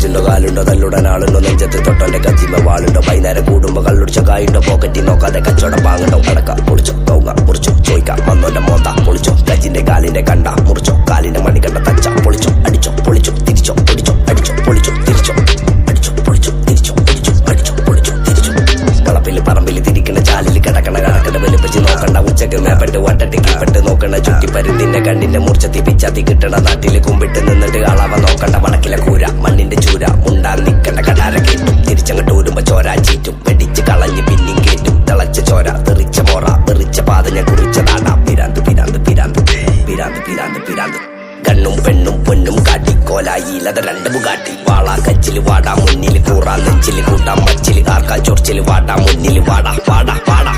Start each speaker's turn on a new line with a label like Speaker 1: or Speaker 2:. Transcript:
Speaker 1: കച്ചുണ്ടോ കാലുണ്ടോ തല്ലുടൻ ആളുണ്ടോ നെഞ്ചത്ത് തൊട്ടോന്റെ കച്ചിമ വാളുണ്ടോ വൈകുന്നേരം കൂടുമ്പോ കള്ളുടിച്ച കായുണ്ടോ പോക്കറ്റിൽ നോക്കാതെ കച്ചവടം വാങ്ങണ്ടോ അടക്ക പൊളിച്ചോ കൗങ്ങ മുറിച്ചോ ചോയ്ക്കാം വന്നോന്റെ മോന്ത പൊളിച്ചോ കച്ചിന്റെ കാലിന്റെ കണ്ട മുറിച്ചോ കാലിന്റെ മണി കണ്ട തച്ച പൊളിച്ചോ അടിച്ചോ പൊളിച്ചോ തിരിച്ചോ പൊടിച്ചോ അടിച്ചോ പൊളിച്ചോ തിരിച്ചോ അടിച്ചോ പൊളിച്ചോ തിരിച്ചോ അടിച്ചോ അടിച്ചോ പൊളിച്ചോ തിരിച്ചോ വളപ്പില് പറമ്പില് തിരിക്കണ ചാലില് കിടക്കണ കണക്കണ വെളുപ്പിച്ച് നോക്കണ്ട ഉച്ചക്ക് മേപ്പെട്ട് വട്ടട്ട് കീപ്പെട്ട് നോക്കണ ചുറ്റി പരുന്തിന്റെ കണ്ണിന്റെ മൂർച്ചത്തി പിച്ചാത്തി കിട്ടണ നാട്ടില് കുമ്പിട്ട് നിന്നിട്ട് അളവ നോക്കണ്ട വടക്കിലെ കൂര മണ്ണിന്റെ ചൂര മുണ്ടാൻ നിക്കണ്ട കടാര കേട്ടും തിരിച്ചങ്ങട്ട് ഊരുമ്പോ ചോര ചീറ്റും വെടിച്ച് കളഞ്ഞ് പിന്നിയും കേറ്റും തിളച്ച ചോര തെറിച്ച മോറ തെറിച്ച പാത ഞാൻ കുറിച്ച നാടാ പിരാന്ത് പിരാന്ത് പിരാന്ത് പിരാന്ത് പിരാന്ത് പിരാന്ത് കണ്ണും പെണ്ണും പൊന്നും കാട്ടി കോലായിലത് രണ്ട് മുകാട്ടി വാളാ കച്ചില് വാടാ മുന്നില് കൂറാ നെഞ്ചില് കൂട്ടാം മച്ചില് ആർക്കാ ചൊറിച്ചില് വാടാ മുന്നില് വാടാ വാടാ വാടാ